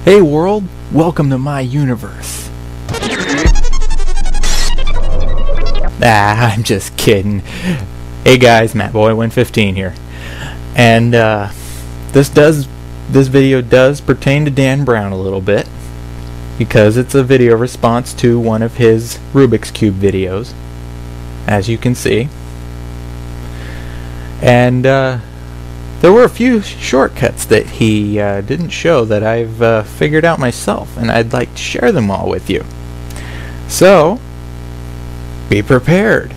Hey world, welcome to my universe. I'm just kidding. Hey guys, MattBoy115 here. And this video does pertain to Dan Brown a little bit, because it's a video response to one of his Rubik's Cube videos, as you can see. And there were a few shortcuts that he didn't show that I've figured out myself, and I'd like to share them all with you. So, be prepared.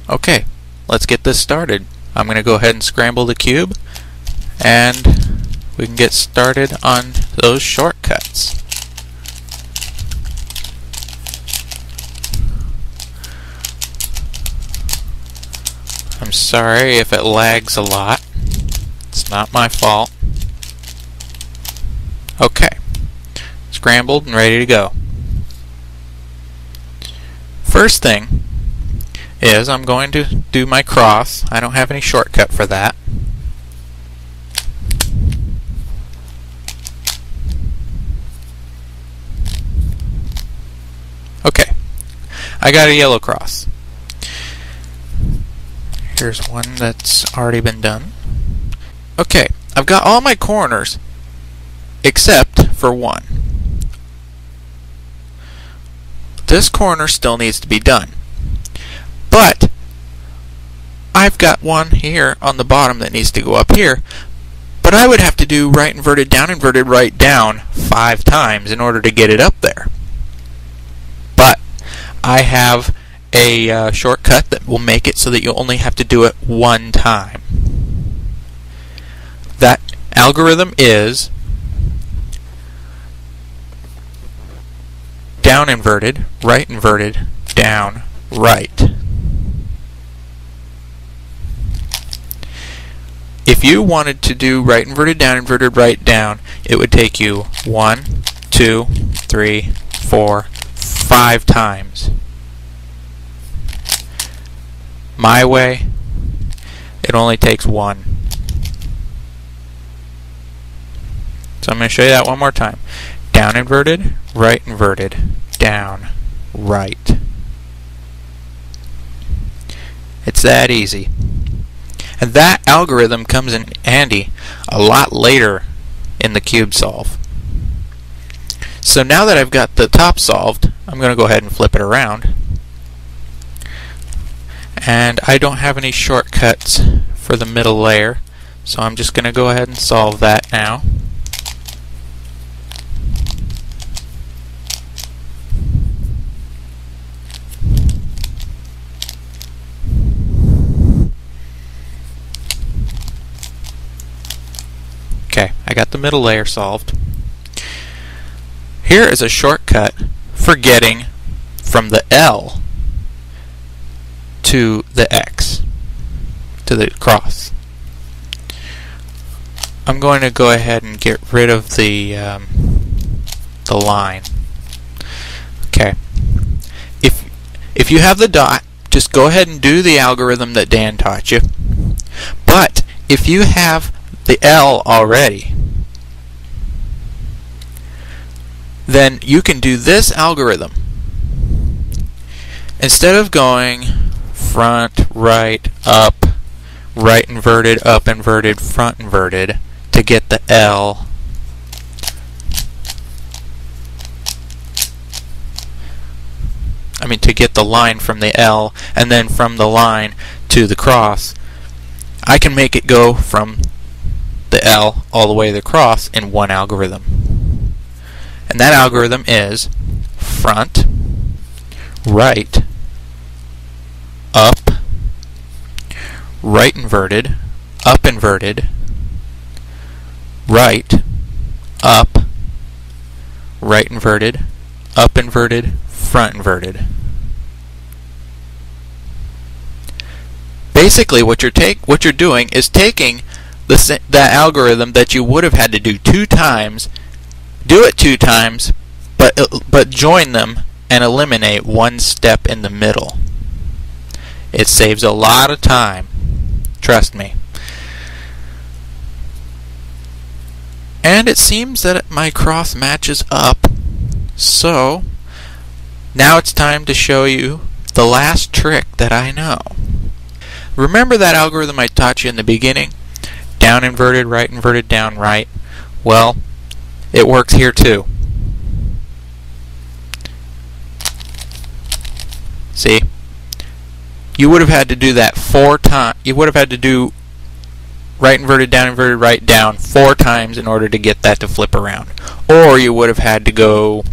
Okay, let's get this started. I'm going to go ahead and scramble the cube, and we can get started on those shortcuts. I'm sorry if it lags a lot. It's not my fault. Okay, scrambled and ready to go. First thing is I'm going to do my cross. I don't have any shortcut for that. Okay, I got a yellow cross. Here's one that's already been done. Okay, I've got all my corners except for one. This corner still needs to be done, but I've got one here on the bottom that needs to go up here, but I would have to do right inverted, right down 5 times in order to get it up there. But I have a shortcut that will make it so that you only have to do it one time. That algorithm is down inverted, down, right. If you wanted to do right inverted, right down, it would take you 1, 2, 3, 4, 5 times. My way, it only takes 1. So I'm going to show you that one more time. Down inverted, down, right. It's that easy. And that algorithm comes in handy a lot later in the cube solve. So now that I've got the top solved, I'm going to go ahead and flip it around. And I don't have any shortcuts for the middle layer, so I'm just going to go ahead and solve that now. Okay, I got the middle layer solved. Here is a shortcut for getting from the L to the X, to the cross. I'm going to go ahead and get rid of the line. Okay. If you have the dot, just go ahead and do the algorithm that Dan taught you. But if you have the L already, then you can do this algorithm. Instead of going front, right, up, right inverted, up inverted, front inverted to get the L, to get the line from the L, and then from the line to the cross, I can make it go from the L all the way to the cross in one algorithm. And that algorithm is front, right, up, right inverted, up inverted, right, up, right inverted, up inverted, front inverted. Basically, what you're doing is taking that algorithm that you would have had to do 2 times, do it 2 times, but join them and eliminate one step in the middle. It saves a lot of time Trust me. And it seems that my cross matches up. So, now it's time to show you the last trick that I know. Remember that algorithm I taught you in the beginning? Down inverted, down right. Well, it works here too. See? You would have had to do that 4 times. You would have had to do right inverted, right down 4 times in order to get that to flip around. Or you would have had to go...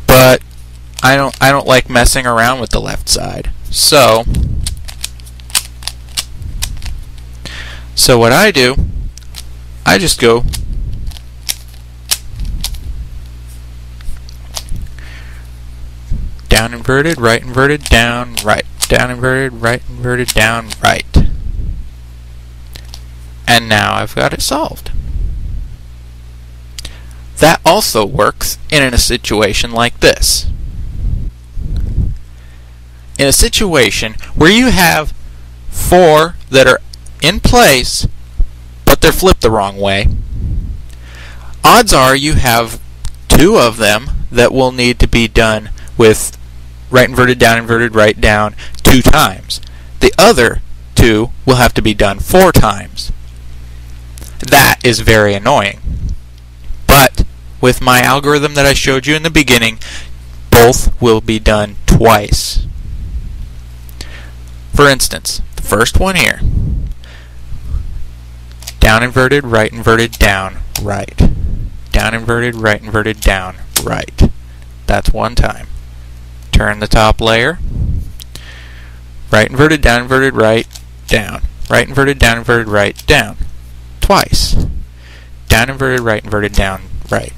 But I don't like messing around with the left side. So what I do, I just go down inverted, down right. Down inverted, down right. And now I've got it solved. That also works in a situation like this. In a situation where you have 4 that are in place, but they're flipped the wrong way, odds are you have 2 of them that will need to be done with right inverted, right down 2 times. The other 2 will have to be done 4 times. That is very annoying. But with my algorithm that I showed you in the beginning, both will be done twice. For instance, the first one here. Down inverted, down right. Down inverted, down right. That's 1 time. Turn the top layer. Right inverted, right, down. Right inverted, right, down. Twice. Down inverted, down, right.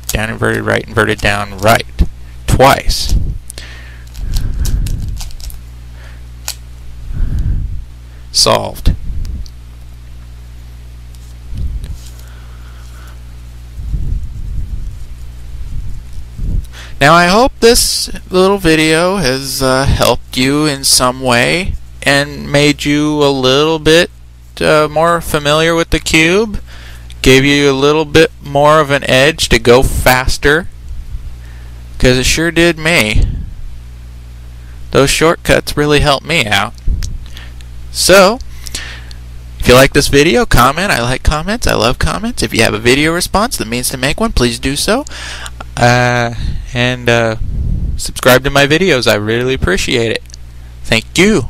Down inverted, down, right. Twice. Solved. Now I hope this little video has helped you in some way and made you a little bit more familiar with the cube, gave you a little bit more of an edge to go faster, because it sure did me. Those shortcuts really helped me out. So, if you like this video, comment. I like comments. I love comments. If you have a video response that means to make one, please do so. And subscribe to my videos. I really appreciate it. Thank you.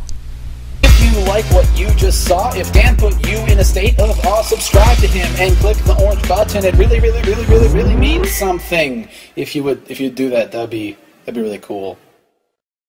If you like what you just saw, if Dan put you in a state of awe, subscribe to him and click the orange button. It really means something. If you do that, that'd be really cool.